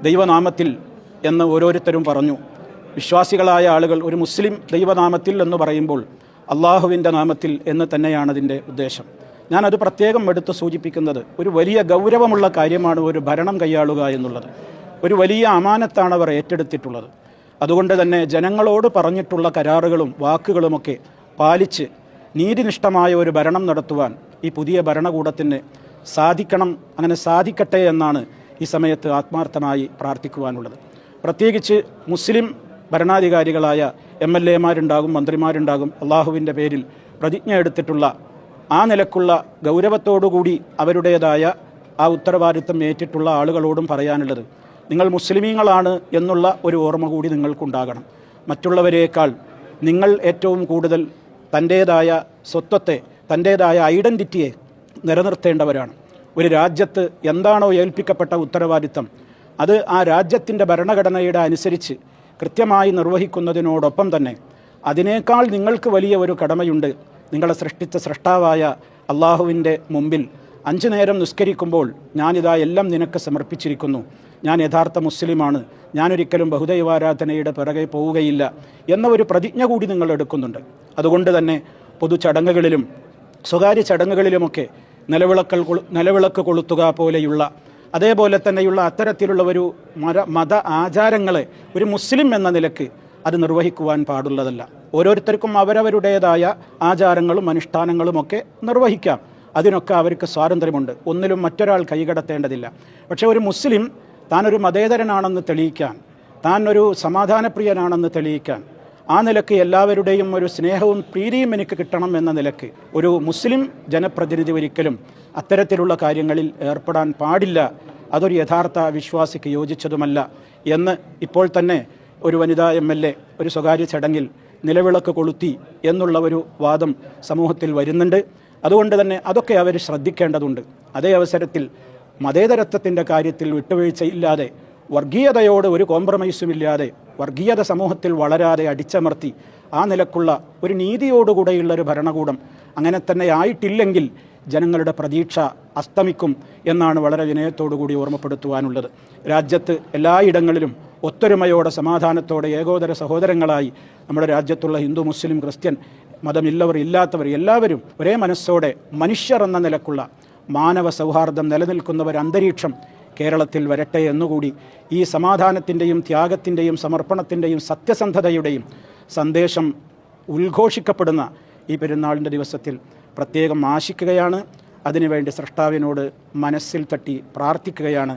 ദൈവനാമത്തിൽ എന്ന് ഓരോരുത്തരും പറഞ്ഞു. വിശ്വാസികളായ ആളുകൾ ഒരു മുസ്ലിം ദൈവനാമത്തിൽ എന്ന് പറയുമ്പോൾ അള്ളാഹുവിൻ്റെ നാമത്തിൽ എന്ന് തന്നെയാണ് അതിൻ്റെ ഉദ്ദേശം. ഞാനത് പ്രത്യേകം എടുത്ത് സൂചിപ്പിക്കുന്നത് ഒരു വലിയ ഗൗരവമുള്ള കാര്യമാണ് ഒരു ഭരണം കൈയാളുക എന്നുള്ളത്. ഒരു വലിയ അമാനത്താണ് അവർ ഏറ്റെടുത്തിട്ടുള്ളത്. അതുകൊണ്ട് തന്നെ ജനങ്ങളോട് പറഞ്ഞിട്ടുള്ള കരാറുകളും വാക്കുകളുമൊക്കെ പാലിച്ച് നീതിനിഷ്ഠമായ ഒരു ഭരണം നടത്തുവാൻ ഈ പുതിയ ഭരണകൂടത്തിന് സാധിക്കണം. അങ്ങനെ സാധിക്കട്ടെ എന്നാണ് ഈ സമയത്ത് ആത്മാർത്ഥമായി പ്രാർത്ഥിക്കുവാനുള്ളത്. പ്രത്യേകിച്ച് മുസ്ലിം ഭരണാധികാരികളായ MLA-മാരുണ്ടാകും, മന്ത്രിമാരുണ്ടാകും. അള്ളാഹുവിൻ്റെ പേരിൽ പ്രതിജ്ഞ എടുത്തിട്ടുള്ള ആ നിലക്കുള്ള ഗൗരവത്തോടുകൂടി അവരുടേതായ ആ ഉത്തരവാദിത്തം ഏറ്റിട്ടുള്ള ആളുകളോടും പറയാനുള്ളത്, നിങ്ങൾ മുസ്ലിമീങ്ങളാണ് എന്നുള്ള ഒരു ഓർമ്മ കൂടി നിങ്ങൾക്കുണ്ടാകണം. മറ്റുള്ളവരേക്കാൾ നിങ്ങൾ ഏറ്റവും കൂടുതൽ തൻ്റേതായ സ്വത്വത്തെ, തൻ്റേതായ ഐഡൻറ്റിറ്റിയെ നിലനിർത്തേണ്ടവരാണ്. ഒരു രാജ്യത്ത് എന്താണോ ഏൽപ്പിക്കപ്പെട്ട ഉത്തരവാദിത്തം അത് ആ രാജ്യത്തിൻ്റെ ഭരണഘടനയുടെ അനുസരിച്ച് കൃത്യമായി നിർവഹിക്കുന്നതിനോടൊപ്പം തന്നെ അതിനേക്കാൾ നിങ്ങൾക്ക് വലിയ ഒരു കടമയുണ്ട്. നിങ്ങളെ സൃഷ്ടിച്ച സൃഷ്ടാവായ അള്ളാഹുവിൻ്റെ മുമ്പിൽ 5 നേരം നിസ്കരിക്കുമ്പോൾ ഞാനിതാ എല്ലാം നിനക്ക് സമർപ്പിച്ചിരിക്കുന്നു, ഞാൻ യഥാർത്ഥ മുസ്ലിമാണ്, ഞാനൊരിക്കലും ബഹുദൈവാരാധനയുടെ പിറകെ പോവുകയില്ല എന്ന ഒരു പ്രതിജ്ഞ കൂടി നിങ്ങൾ എടുക്കുന്നുണ്ട്. അതുകൊണ്ട് തന്നെ പൊതു ചടങ്ങുകളിലും സ്വകാര്യ ചടങ്ങുകളിലുമൊക്കെ നിലവിളക്ക് കൊളുത്തുക പോലെയുള്ള അതേപോലെ തന്നെയുള്ള അത്തരത്തിലുള്ള ഒരു മത ആചാരങ്ങളെ ഒരു മുസ്ലിം എന്ന നിലക്ക് അത് നിർവഹിക്കുവാൻ പാടുള്ളതല്ല. ഓരോരുത്തർക്കും അവരവരുടേതായ ആചാരങ്ങളും അനുഷ്ഠാനങ്ങളുമൊക്കെ നിർവഹിക്കാം. അതിനൊക്കെ അവർക്ക് സ്വാതന്ത്ര്യമുണ്ട്. ഒന്നിലും മറ്റൊരാൾ കൈകടത്തേണ്ടതില്ല. പക്ഷേ ഒരു മുസ്ലിം താനൊരു മതേതരനാണെന്ന് തെളിയിക്കാൻ, താൻ ഒരു സമാധാനപ്രിയനാണെന്ന് തെളിയിക്കാൻ, ആ നിലക്ക് എല്ലാവരുടെയും ഒരു സ്നേഹവും പ്രീതിയും എനിക്ക് കിട്ടണം എന്ന നിലക്ക് ഒരു മുസ്ലിം ജനപ്രതിനിധി ഒരിക്കലും അത്തരത്തിലുള്ള കാര്യങ്ങളിൽ ഏർപ്പെടാൻ പാടില്ല. അതൊരു യഥാർത്ഥ വിശ്വാസിക്ക് യോജിച്ചതുമല്ല എന്ന് ഇപ്പോൾ തന്നെ ഒരു വനിതാ MLA ഒരു സ്വകാര്യ ചടങ്ങിൽ നിലവിളക്ക് കൊളുത്തി എന്നുള്ള ഒരു വാദം സമൂഹത്തിൽ വരുന്നുണ്ട്. അതുകൊണ്ട് തന്നെ അതൊക്കെ അവർ ശ്രദ്ധിക്കേണ്ടതുണ്ട്. അതേ അവസരത്തിൽ മതേതരത്വത്തിൻ്റെ കാര്യത്തിൽ വിട്ടുവീഴ്ചയില്ലാതെ, വർഗീയതയോട് ഒരു കോംപ്രമൈസുമില്ലാതെ, വർഗീയത സമൂഹത്തിൽ വളരാതെ അടിച്ചമർത്തി ആ നിലക്കുള്ള ഒരു നീതിയോടുകൂടെയുള്ളൊരു ഭരണകൂടം അങ്ങനെ തന്നെ ആയിട്ടില്ലെങ്കിൽ ജനങ്ങളുടെ പ്രതീക്ഷ അസ്തമിക്കും എന്നാണ് വളരെ വിനയത്തോടുകൂടി ഓർമ്മപ്പെടുത്തുവാനുള്ളത്. രാജ്യത്ത് എല്ലായിടങ്ങളിലും ഒത്തൊരുമയോടെ, സമാധാനത്തോടെ, ഏകോദര സഹോദരങ്ങളായി നമ്മുടെ രാജ്യത്തുള്ള ഹിന്ദു, മുസ്ലിം, ക്രിസ്ത്യൻ മതമില്ലവർ ഇല്ലാത്തവർ എല്ലാവരും ഒരേ മനസ്സോടെ മനുഷ്യർ എന്ന നിലക്കുള്ള മാനവ സൗഹാർദ്ദം നിലനിൽക്കുന്ന ഒരു അന്തരീക്ഷം കേരളത്തിൽ വരട്ടെ എന്നുകൂടി ഈ സമാധാനത്തിൻ്റെയും ത്യാഗത്തിൻ്റെയും സമർപ്പണത്തിൻ്റെയും സത്യസന്ധതയുടെയും സന്ദേശം ഉദ്ഘോഷിക്കപ്പെടുന്ന ഈ പെരുന്നാളിൻ്റെ ദിവസത്തിൽ പ്രത്യേകം ആശിക്കുകയാണ്. അതിനുവേണ്ടി സ്രഷ്ടാവിനോട് മനസ്സിൽ തട്ടി പ്രാർത്ഥിക്കുകയാണ്.